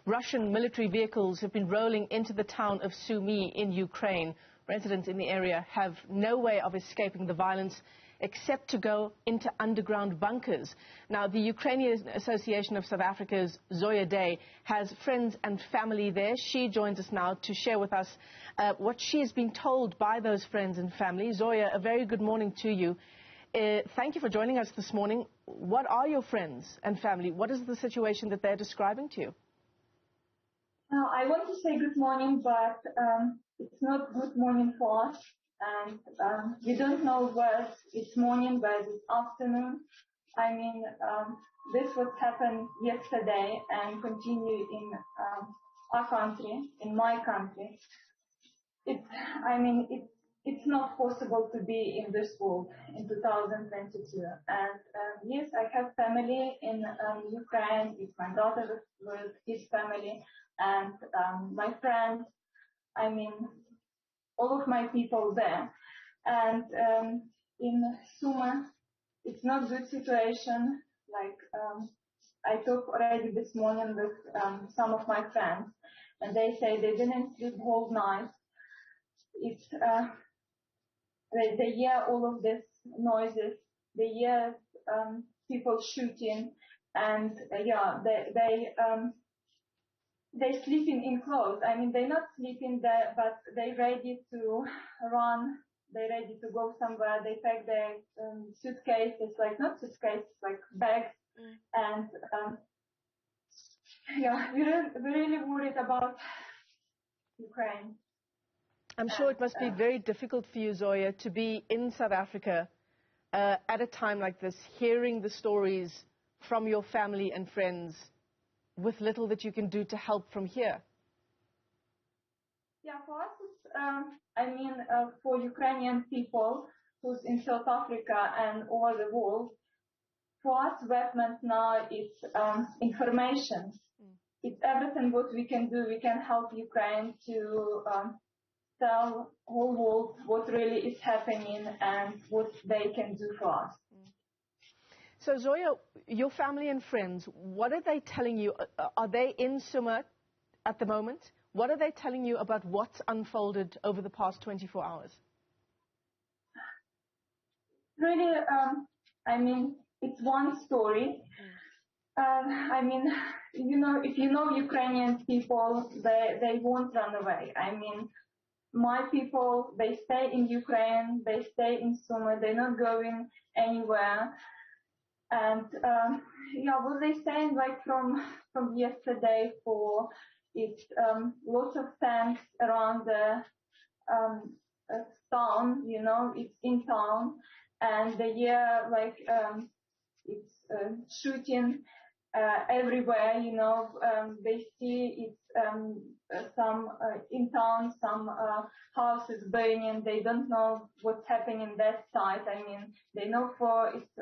Russian military vehicles have been rolling into the town of Sumy in Ukraine. Residents in the area have no way of escaping the violence except to go into underground bunkers. Now, the Ukrainian Association of South Africa's Zoia Day has friends and family there. She joins us now to share with us what she has been told by those friends and family. Zoia, a very good morning to you. Thank you for joining us this morning. What are your friends and family? What is the situation that they're describing to you? I want to say good morning, but it's not good morning for us. And we don't know whether it's morning, but it's afternoon. I mean, this what happened yesterday and continue in our country, in my country. It's not possible to be in this world in 2022. And yes, I have family in Ukraine. It's my daughter with his family and my friends. I mean, all of my people there. And in Sumy, it's not good situation. Like I talked already this morning with some of my friends, and they say they didn't sleep whole night. It's they hear all of these noises. They hear people shooting, and they're sleeping in clothes. I mean, they're not sleeping there, but they're ready to run. They're ready to go somewhere. They pack their suitcases, like not suitcases, like bags. And we're really worried about Ukraine. I'm sure it must be very difficult for you, Zoia, to be in South Africa at a time like this, hearing the stories from your family and friends, with little that you can do to help from here. Yeah, for us, it's, for Ukrainian people who's in South Africa and over the world, for us, Webment now is information. It's everything what we can do. We can help Ukraine to tell whole world what really is happening and what they can do for us. So, Zoia, your family and friends, what are they telling you? Are they in Sumy at the moment? What are they telling you about what's unfolded over the past 24 hours? Really, it's one story. If you know Ukrainian people, they won't run away. I mean, my people, they stay in Ukraine, they stay in Sumy, they're not going anywhere. And what they saying, like from yesterday, for it's lots of tanks around the town, it's in town, and they hear it's shooting everywhere, they see it's some in town, some houses burning. They don't know what's happening in that side. I mean, they know it's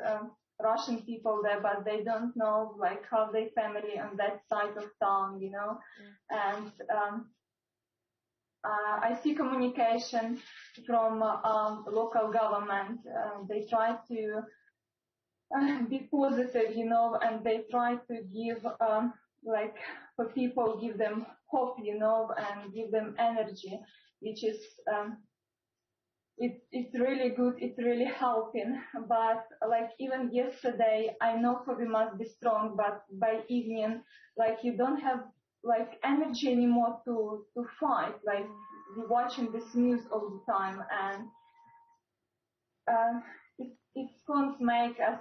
Russian people there, but they don't know how their family on that side of town, And I see communication from local government. They try to be positive, and they try to give for people, give them hope, and give them energy, which is it's really good, it's really helping. But even yesterday, I know we must be strong, but by evening, you don't have energy anymore to fight. You're watching this news all the time, and it can't make us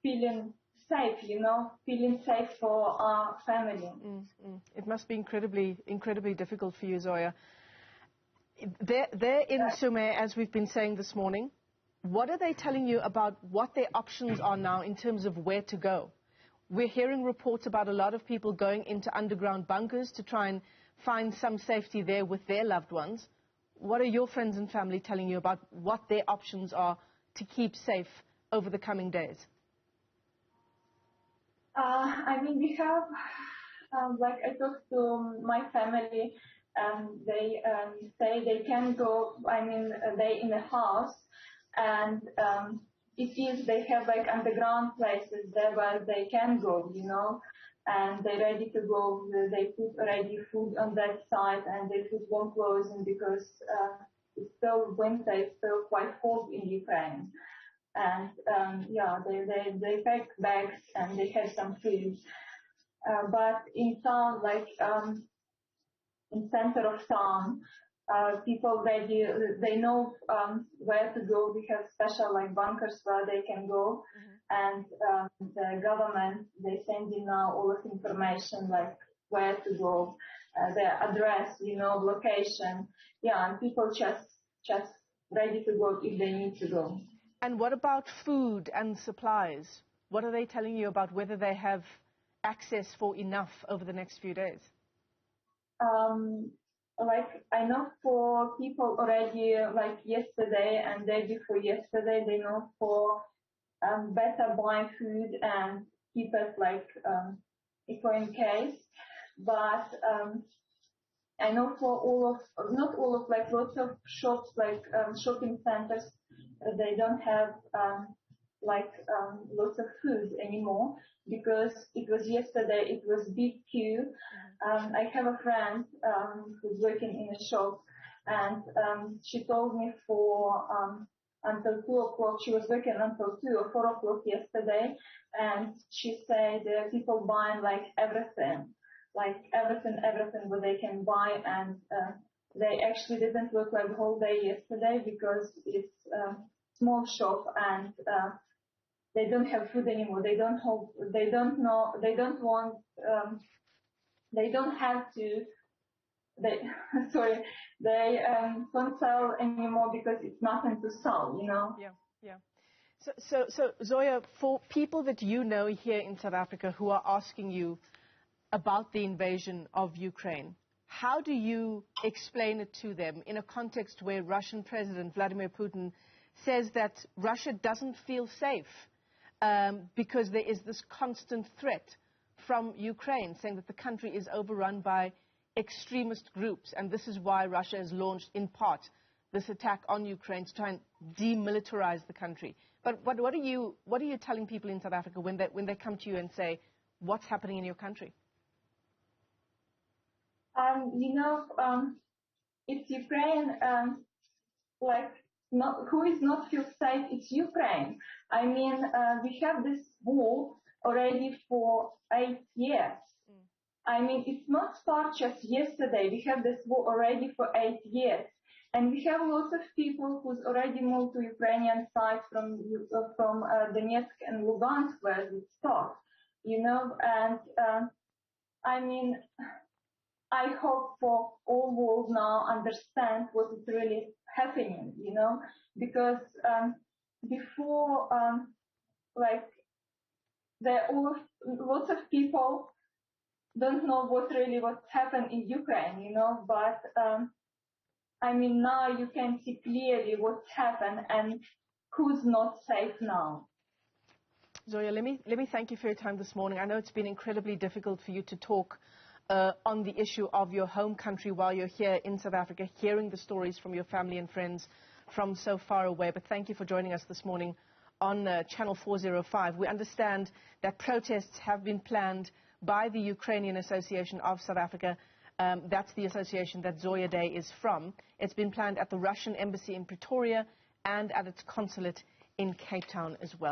feeling safe, feeling safe for our family. It must be incredibly difficult for you, Zoia. They're in Sumy, as we've been saying this morning. What are they telling you about what their options are now in terms of where to go? We're hearing reports about a lot of people going into underground bunkers to try and find some safety there with their loved ones. What are your friends and family telling you about what their options are to keep safe over the coming days? We have, I talked to my family, they say they can go, they're in a house, and it is, they have like underground places there where they can go, you know, and they're ready to go. They put already food on that side and they put warm clothes in because it's still winter, it's still quite cold in Ukraine. And yeah, they pack bags and they have some food. But in town, like in center of town, people already, they know where to go. We have special like bunkers where they can go. And the government, they send in now all of information like where to go, their address, you know, location. Yeah, and people just ready to go if they need to go. And what about food and supplies? What are they telling you about whether they have access for enough over the next few days? Like I know for people already, like yesterday and day before yesterday, they know for better buy food and keep it like eco in case. But I know for not all of, like lots of shops, like shopping centers, they don't have lots of food anymore because it was yesterday, it was big queue. I have a friend who's working in a shop and she told me for until 2 o'clock, she was working until 2 or 4 o'clock yesterday, and she said people buying like everything what they can buy, and they actually didn't work like the whole day yesterday because it's small shop and they don't have food anymore. They don't have to. They don't sell anymore because it's nothing to sell, you know. Yeah. So Zoia, for people that you know here in South Africa who are asking you about the invasion of Ukraine, how do you explain it to them in a context where Russian President Vladimir Putin says that Russia doesn't feel safe because there is this constant threat from Ukraine, saying that the country is overrun by extremist groups, and this is why Russia has launched, in part, this attack on Ukraine to try and demilitarize the country. But what are you telling people in South Africa when they come to you and say, what's happening in your country? It's Ukraine, who is not feel safe? It's Ukraine. I mean, we have this war already for 8 years. I mean, it's not start just yesterday. We have this war already for 8 years. And we have lots of people who's already moved to Ukrainian side from Donetsk and Lugansk where it started, you know, and I mean, I hope for all world now understand what is really happening, you know, because before, lots of people don't know what's happened in Ukraine, you know, but I mean, now you can see clearly what's happened and who's not safe now. Zoia, let me thank you for your time this morning. I know it's been incredibly difficult for you to talk on the issue of your home country while you're here in South Africa, hearing the stories from your family and friends from so far away. But thank you for joining us this morning on Channel 405. We understand that protests have been planned by the Ukrainian Association of South Africa. That's the association that Zoia Day is from. It's been planned at the Russian Embassy in Pretoria and at its consulate in Cape Town as well.